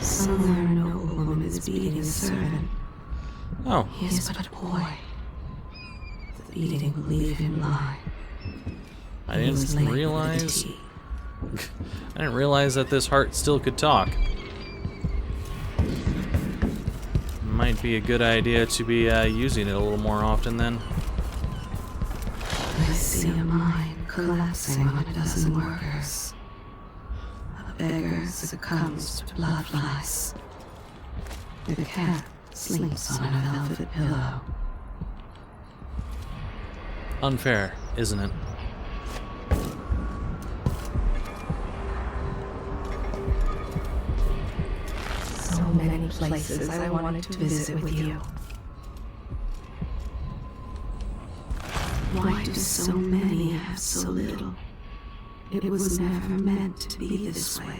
Somewhere a noble woman is beating a servant. Oh. He is but a boy. The beating will leave him blind. I didn't realize... I didn't realize that this heart still could talk. Might be a good idea to be using it a little more often then. I see a mine collapsing on a dozen workers. A beggar succumbs to blood flies. The cat sleeps on a velvet pillow. Unfair, isn't it? So many places I wanted to visit with you. Why do so many have so little? It was never meant to be this way.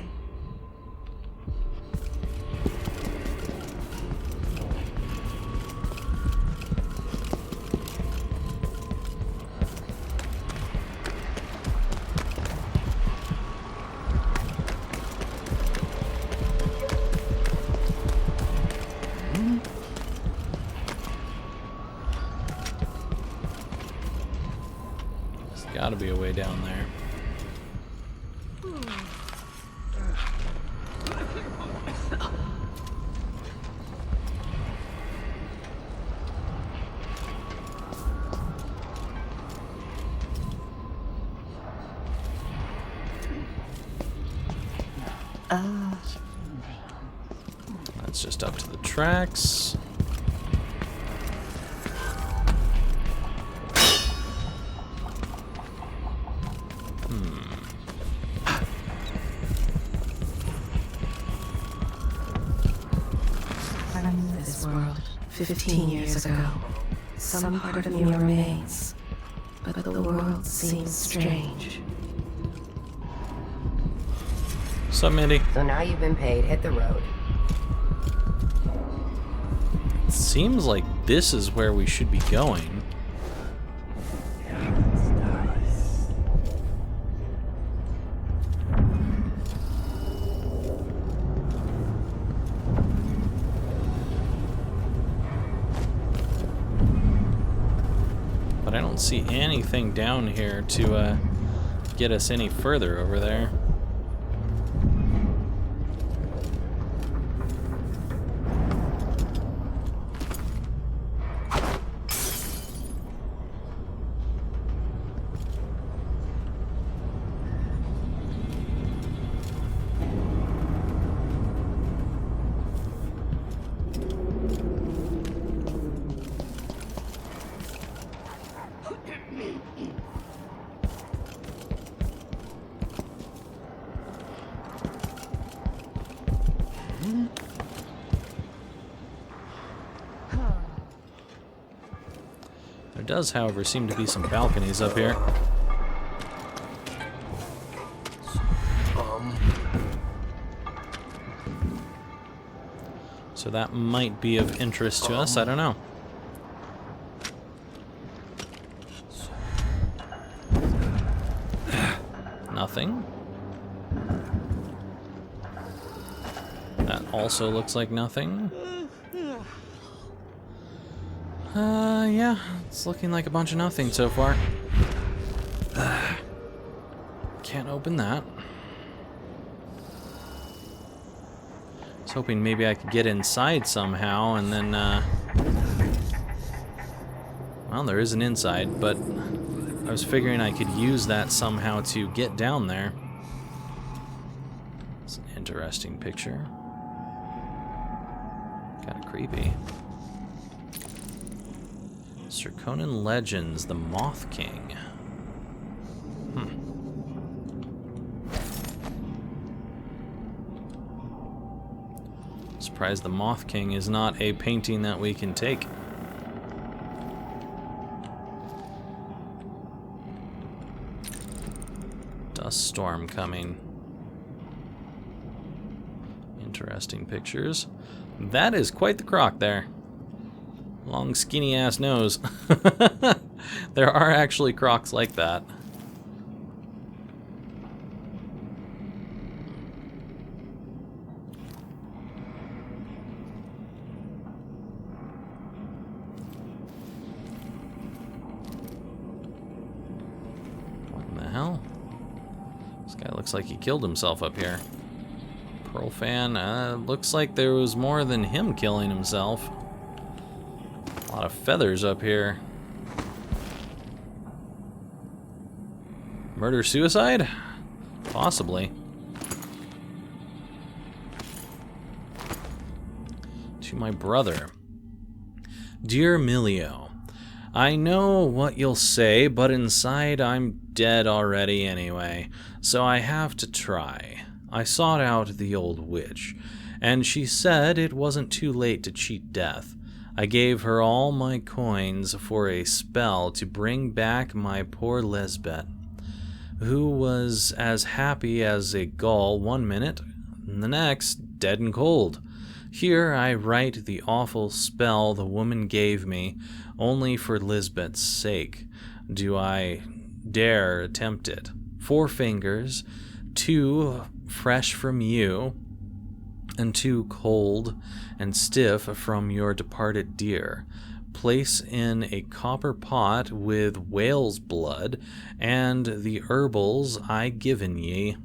Gotta be a way down there. That's just up to the tracks. From this world, 15 years ago, some part of me remains, but the world seems strange. What's up, Mindy? So now you've been paid, hit the road. Seems like this is where we should be going. But I don't see anything down here to get us any further over there. There does, however, seem to be some balconies up here. So that might be of interest to us, I don't know. Nothing. That also looks like nothing. Yeah, it's looking like a bunch of nothing so far. Can't open that. I was hoping maybe I could get inside somehow and then, well, there is an inside, but I was figuring I could use that somehow to get down there. It's an interesting picture. Kinda creepy. Sir Conan Legends, the Moth King. Surprised the Moth King is not a painting that we can take. Dust storm coming. Interesting pictures. That is quite the croc there. Long, skinny-ass nose. There are actually crocs like that. Guy looks like he killed himself up here. Pearl fan, looks like there was more than him killing himself. A lot of feathers up here. Murder-suicide? Possibly. To my brother. Dear Emilio, I know what you'll say, but inside I'm dead already anyway, so I have to try. I sought out the old witch, and she said it wasn't too late to cheat death. I gave her all my coins for a spell to bring back my poor Lisbeth, who was as happy as a gull one minute, and the next dead and cold. Here I write the awful spell the woman gave me, only for Lisbeth's sake. Do I dare attempt it? 4 fingers, 2 fresh from you, and 2 cold and stiff from your departed dear. Place in a copper pot with whale's blood and the herbals I given ye.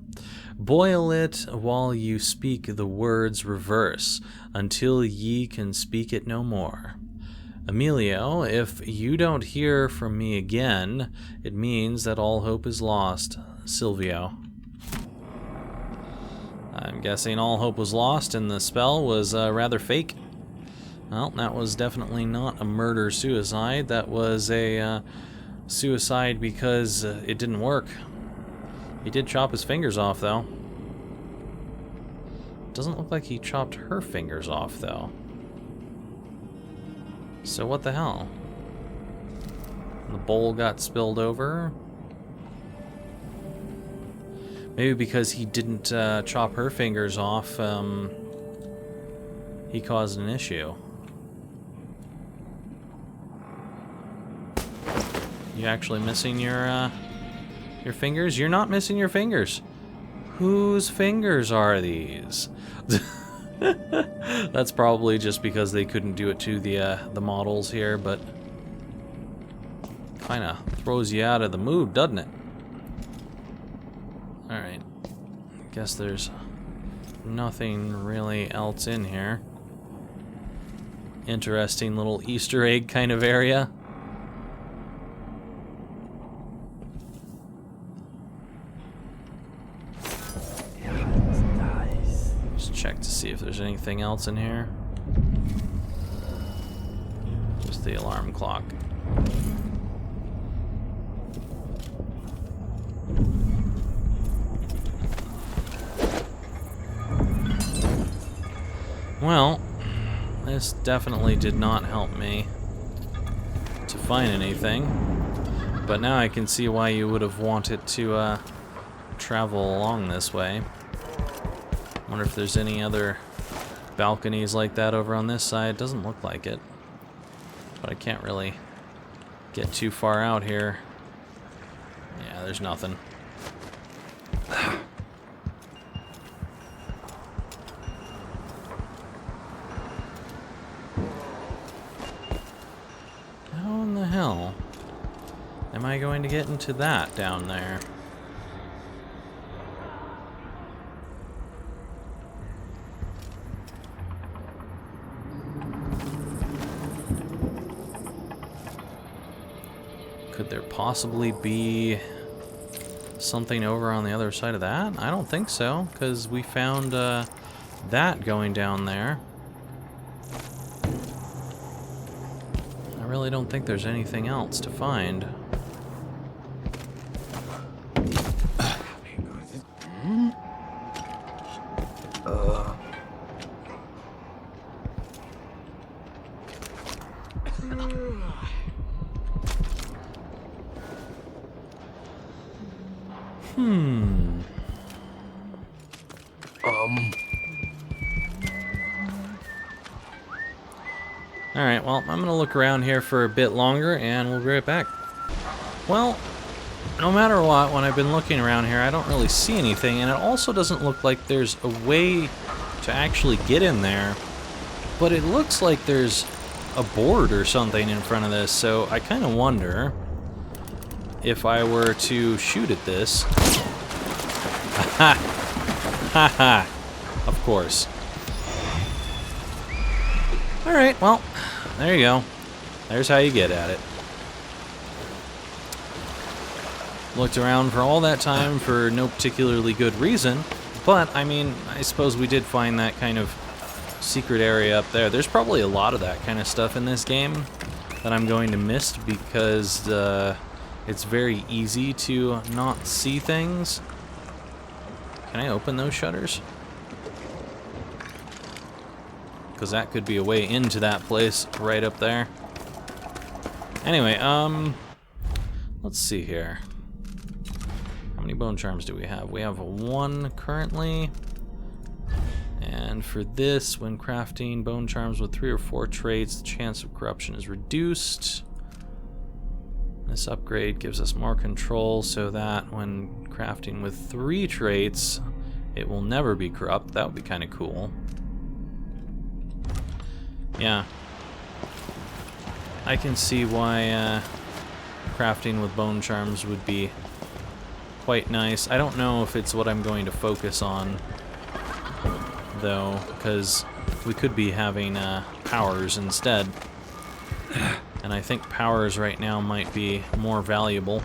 Boil it while you speak the words reverse, until ye can speak it no more. Emilio, if you don't hear from me again, it means that all hope is lost. Silvio. I'm guessing all hope was lost and the spell was rather fake. Well, that was definitely not a murder-suicide. That was a suicide because it didn't work. He did chop his fingers off, though. Doesn't look like he chopped her fingers off, though. So what the hell? The bowl got spilled over. Maybe because he didn't chop her fingers off, he caused an issue. You actually missing your fingers? You're not missing your fingers. Whose fingers are these? That's probably just because they couldn't do it to the models here, but kind of throws you out of the mood, doesn't it? All right. Guess there's nothing really else in here. Interesting little Easter egg kind of area. Check to see if there's anything else in here. Just the alarm clock. Well, this definitely did not help me to find anything, but now I can see why you would have wanted to travel along this way. Wonder if there's any other balconies like that over on this side. Doesn't look like it, but I can't really get too far out here. Yeah, there's nothing. How in the hell am I going to get into that down there? Could there possibly be something over on the other side of that? I don't think so, because we found that going down there. I really don't think there's anything else to find. Alright, well, I'm gonna look around here for a bit longer and we'll be right back. Well, no matter what, when I've been looking around here, I don't really see anything, and it also doesn't look like there's a way to actually get in there. But it looks like there's a board or something in front of this, so I kind of wonder if I were to shoot at this, Ha! Ha ha! Of course. Alright, well, there you go. There's how you get at it. Looked around for all that time for no particularly good reason, but, I mean, I suppose we did find that kind of secret area up there. There's probably a lot of that kind of stuff in this game that I'm going to miss because it's very easy to not see things. Can I open those shutters? Because that could be a way into that place right up there. Anyway, let's see here. How many bone charms do we have? We have 1 currently. And for this, when crafting bone charms with 3 or 4 traits, the chance of corruption is reduced. This upgrade gives us more control so that when crafting with 3 traits, it will never be corrupt. That would be kind of cool. Yeah. I can see why crafting with bone charms would be quite nice. I don't know if it's what I'm going to focus on, though, because we could be having powers instead. And I think powers right now might be more valuable.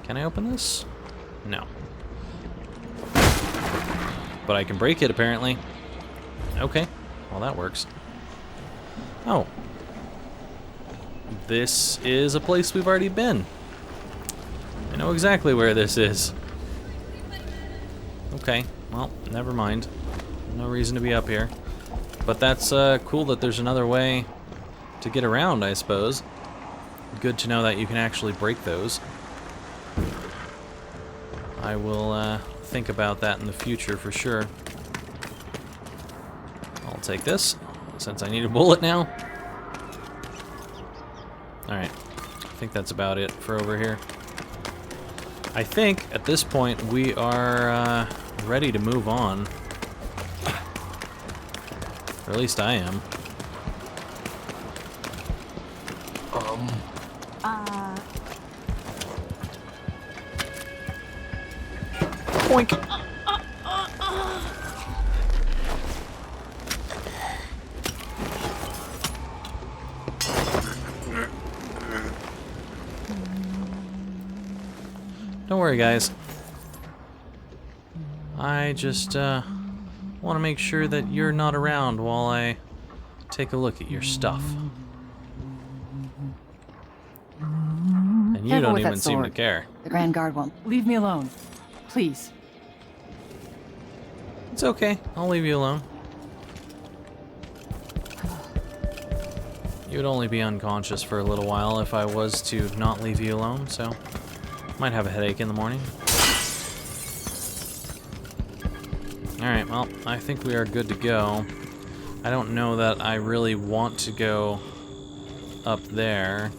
Can I open this? No. But I can break it, apparently. Okay. Well, that works. Oh. This is a place we've already been. I know exactly where this is. Okay. Well, never mind. No reason to be up here. But that's cool that there's another way to get around, I suppose. Good to know that you can actually break those. I will think about that in the future for sure. I'll take this, since I need a bullet now. Alright, I think that's about it for over here. I think, at this point, we are ready to move on. Or at least I am. Boink! Don't worry, guys. I just want to make sure that you're not around while I take a look at your stuff. And you don't even seem to care. The Grand Guard won't. Leave me alone. Please. It's okay. I'll leave you alone. You would only be unconscious for a little while if I was to not leave you alone, so might have a headache in the morning. Alright, well, I think we are good to go. I don't know that I really want to go up there,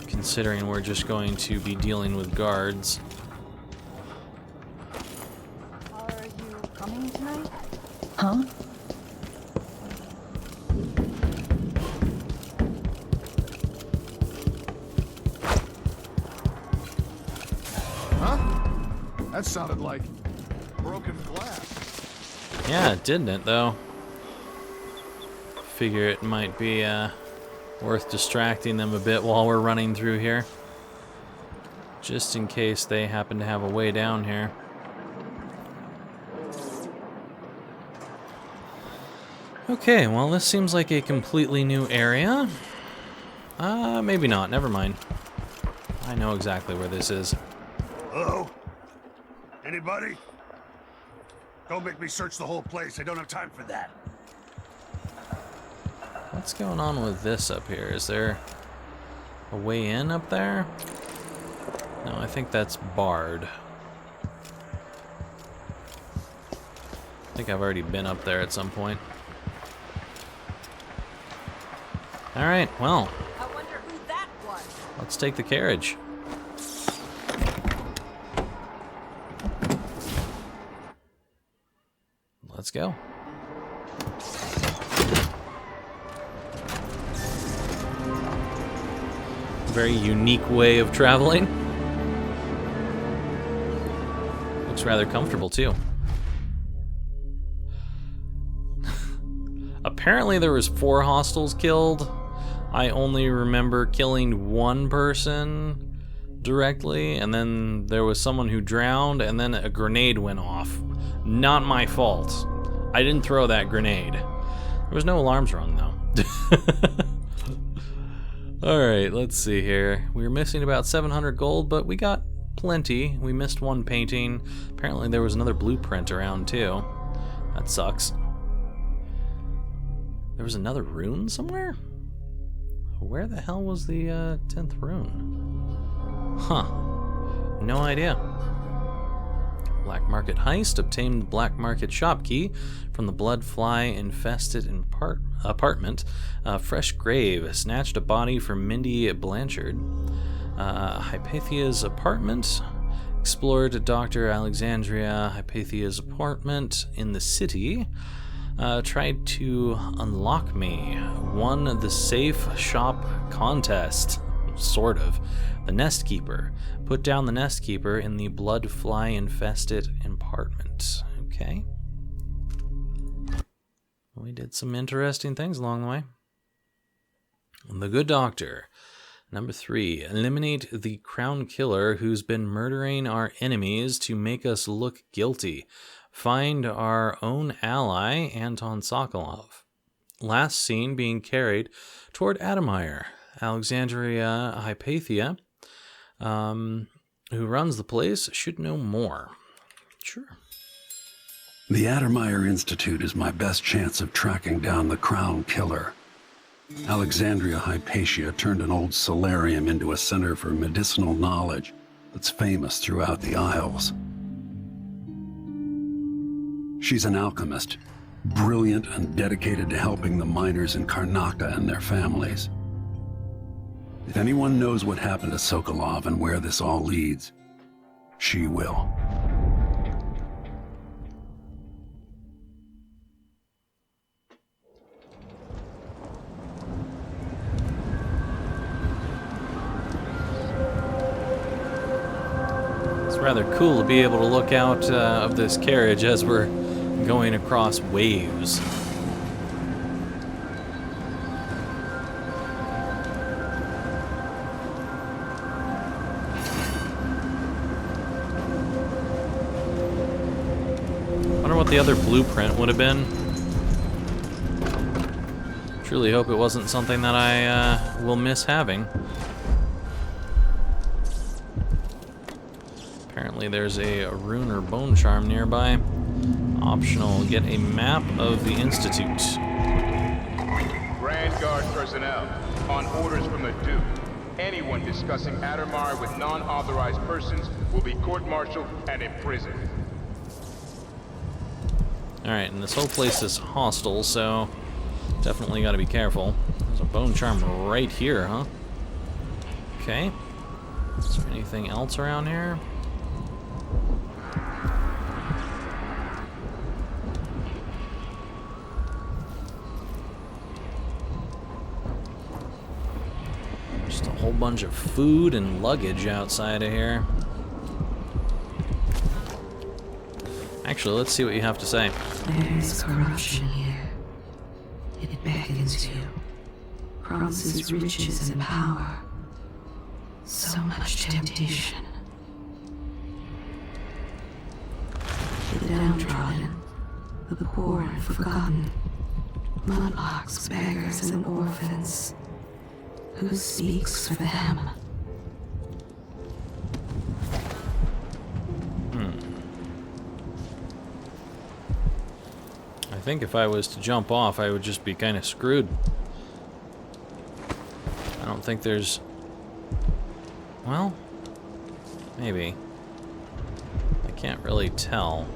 considering we're just going to be dealing with guards. Are you coming tonight? Huh? That sounded like broken glass. Yeah, didn't it, though? Figure it might be worth distracting them a bit while we're running through here. Just in case they happen to have a way down here. Okay, well, this seems like a completely new area. Maybe not. Never mind. I know exactly where this is. Hello? Anybody? Don't make me search the whole place. I don't have time for that. What's going on with this up here? Is there a way in up there? No, I think that's barred. I think I've already been up there at some point. Alright, well. I wonder who that was. Let's take the carriage. Let's go. Very unique way of traveling. Looks rather comfortable, too. Apparently there was 4 hostiles killed. I only remember killing 1 person directly, and then there was someone who drowned, and then a grenade went off. Not my fault. I didn't throw that grenade. There was no alarms rung, though. Alright, let's see here. We were missing about 700 gold, but we got plenty. We missed 1 painting. Apparently there was another blueprint around, too. That sucks. There was another rune somewhere? Where the hell was the 10th rune? Huh. No idea. Black market heist. Obtained black market shop key from the blood fly infested apartment. Fresh grave. Snatched a body from Mindy Blanchard. Hypathia's apartment. Explored Dr. Alexandria Hypathia's apartment in the city. Tried to unlock me. Won the safe shop contest. Sort of. The nest keeper. Put down the nest keeper in the blood fly infested apartment. Okay. We did some interesting things along the way. The Good Doctor. Number 3. Eliminate the crown killer who's been murdering our enemies to make us look guilty. Find our own ally, Anton Sokolov. Last seen being carried toward Adamire. Alexandria Hypatia, who runs the place, should know more. Sure. The Adamire Institute is my best chance of tracking down the crown killer. Alexandria Hypatia turned an old solarium into a center for medicinal knowledge that's famous throughout the Isles. She's an alchemist, brilliant and dedicated to helping the miners in Karnaka and their families. If anyone knows what happened to Sokolov and where this all leads, she will. It's rather cool to be able to look out of this carriage as we're going across waves. Wonder what the other blueprint would have been. Truly hope it wasn't something that I will miss having. Apparently there's a rune or bone charm nearby. Optional, get a map of the Institute. Grand Guard personnel, on orders from the Duke, anyone discussing Adamire with non-authorized persons will be court-martialed and imprisoned. Alright, and this whole place is hostile, so definitely gotta be careful. There's a bone charm right here, huh? Okay. Is there anything else around here? Just a whole bunch of food and luggage outside of here. Actually, let's see what you have to say. There's corruption here. It beckons you, promises riches and power. So much temptation. The downtrodden, the poor and forgotten, mudlarks, beggars, and orphans. Who speaks for them? I think if I was to jump off, I would just be kind of screwed. I don't think there's... Well, maybe. I can't really tell.